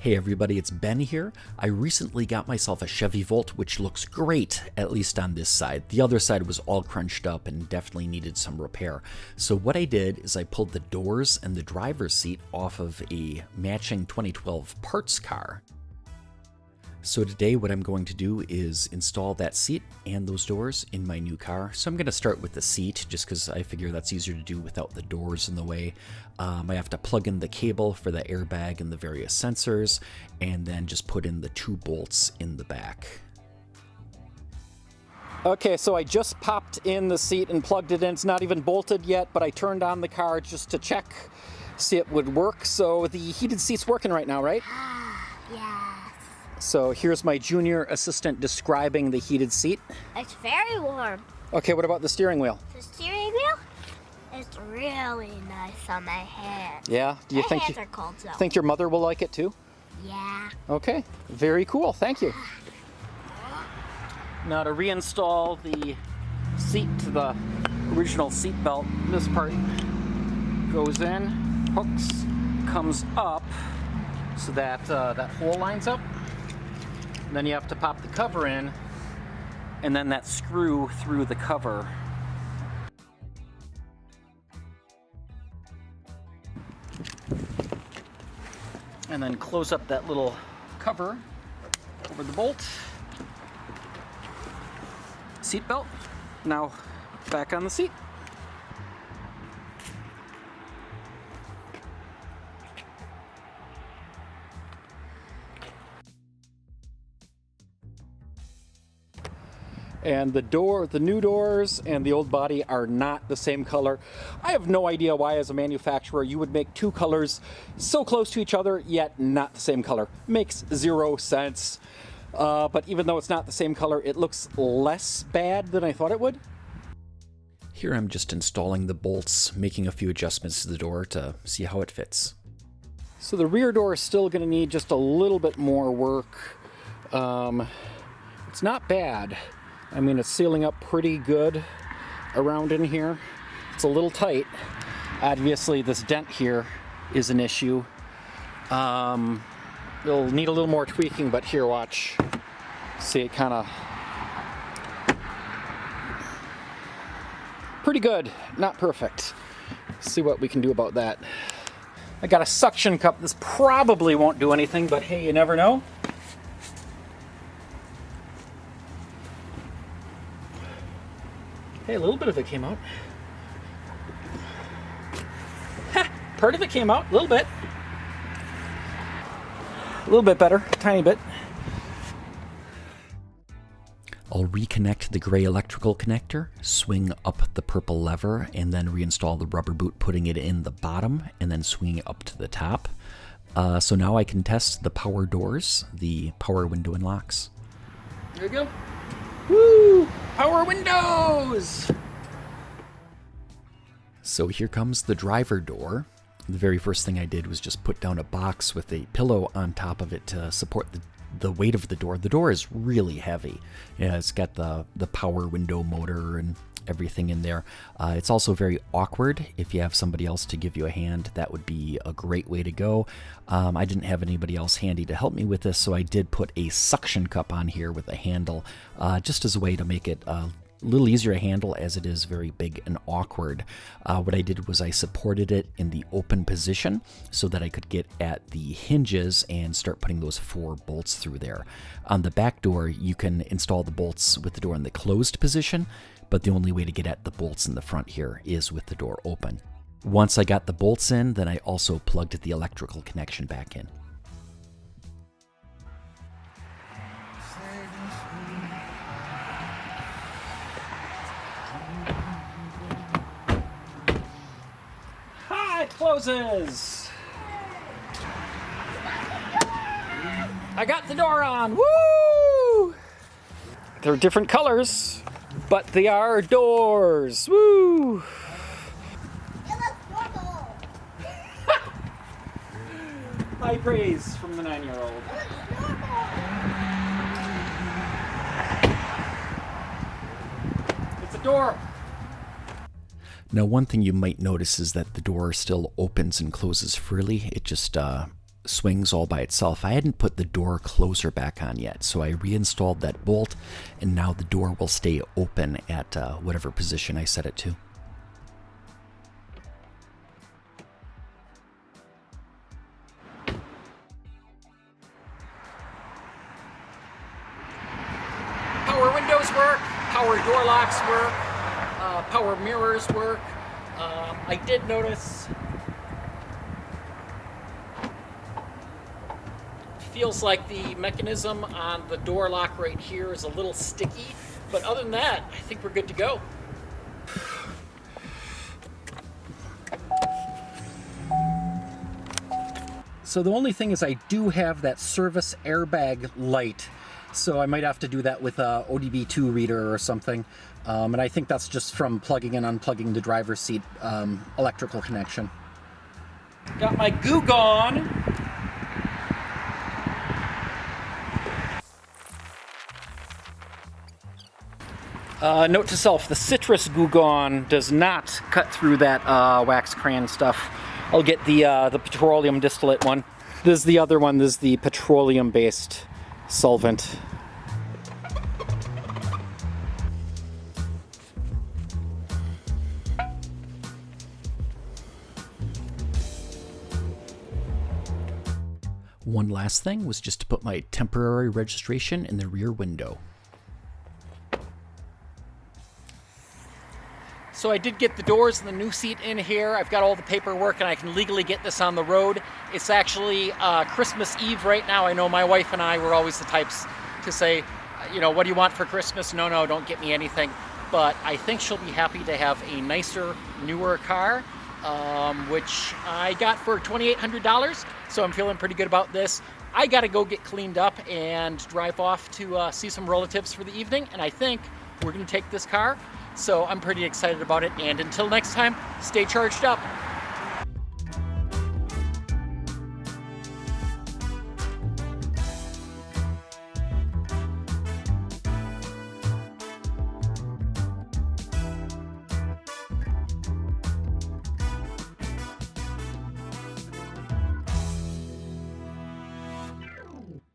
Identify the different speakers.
Speaker 1: Hey everybody, it's Ben here. I recently got myself a Chevy Volt, which looks great, at least on this side. The other side was all crunched up and definitely needed some repair. So what I did is I pulled the doors and the driver's seat off of a matching 2012 parts car. So today what I'm going to do is install that seat and those doors in my new car. So I'm going to start with the seat just because I figure that's easier to do without the doors in the way. I have to plug in the cable for the airbag and the various sensors, and then just put in the 2 bolts in the back.
Speaker 2: Okay, so I just popped in the seat and plugged it in. It's not even bolted yet, but I turned on the car just to check, see it would work. So the heated seat's working right now, right?
Speaker 3: Yes.
Speaker 2: So here's my junior assistant describing the heated seat.
Speaker 3: It's very warm.
Speaker 2: Okay, what about the steering wheel?
Speaker 3: The steering wheel is really nice on my hands.
Speaker 2: Yeah? Do you
Speaker 3: My
Speaker 2: think
Speaker 3: hands are cold, so.
Speaker 2: think your mother will like it too?
Speaker 3: Yeah.
Speaker 2: Okay, very cool. Thank you. Now to reinstall the seat to the original seat belt, this part goes in, hooks, comes up so that that hole lines up. And then you have to pop the cover in, and then that screw through the cover. And then close up that little cover over the bolt. Seat belt. Now back on the seat. And the new doors and the old body are not the same color. I have no idea why, as a manufacturer, you would make 2 colors so close to each other, yet not the same color. Makes 0 sense. But even though it's not the same color, it looks less bad than I thought it would.
Speaker 1: Here I'm just installing the bolts, making a few adjustments to the door to see how it fits.
Speaker 2: So the rear door is still going to need just a little bit more work. It's not bad. I mean, it's sealing up pretty good around in here. It's a little tight. Obviously, this dent here is an issue. It'll need a little more tweaking, but here, watch. See, it kind of... pretty good, not perfect. See what we can do about that. I got a suction cup. This probably won't do anything, but hey, you never know. Hey, a little bit of it came out. Ha! Part of it came out, a little bit. A little bit better, tiny bit.
Speaker 1: I'll reconnect the gray electrical connector, swing up the purple lever, and then reinstall the rubber boot, putting it in the bottom, and then swinging up to the top. So now I can test the power doors, the power window and locks.
Speaker 2: There we go. Woo! Power windows!
Speaker 1: So here comes the driver door. The very first thing I did was just put down a box with a pillow on top of it to support the weight of the door. The door is really heavy. Yeah, it's got the power window motor and everything in there. It's also very awkward. If you have somebody else to give you a hand, that would be a great way to go. I didn't have anybody else handy to help me with this, so I did put a suction cup on here with a handle, just as a way to make it a little easier to handle, as it is very big and awkward. What I did was I supported it in the open position so that I could get at the hinges and start putting those 4 bolts through there. On the back door, you can install the bolts with the door in the closed position, but the only way to get at the bolts in the front here is with the door open. Once I got the bolts in, then I also plugged the electrical connection back in.
Speaker 2: It closes! I got the door on! Woo! They're different colors, but they are doors! Woo!
Speaker 3: It looks normal.
Speaker 2: High praise from the 9-year-old.
Speaker 3: It looks normal.
Speaker 2: It's a door!
Speaker 1: Now, one thing you might notice is that the door still opens and closes freely. It just swings all by itself. I hadn't put the door closer back on yet, so I reinstalled that bolt, and now the door will stay open at whatever position I set it to.
Speaker 2: Power windows work, power door locks work, power mirrors work. I did notice feels like the mechanism on the door lock right here is a little sticky, but other than that, I think we're good to go. So the only thing is I do have that service airbag light, so I might have to do that with a ODB2 reader or something. And I think that's just from plugging and unplugging the driver's seat electrical connection. Got my goo gone. Note to self, the citrus Goo Gone does not cut through that wax crayon stuff. I'll get the petroleum distillate one. This is the other one. This is the petroleum-based solvent.
Speaker 1: One last thing was just to put my temporary registration in the rear window.
Speaker 2: So I did get the doors and the new seat in here. I've got all the paperwork and I can legally get this on the road. It's actually Christmas Eve right now. I know my wife and I were always the types to say, you know, what do you want for Christmas? No, don't get me anything. But I think she'll be happy to have a nicer, newer car, which I got for $2,800. So I'm feeling pretty good about this. I got to go get cleaned up and drive off to see some relatives for the evening. And I think we're going to take this car. So I'm pretty excited about it. And until next time, stay charged up.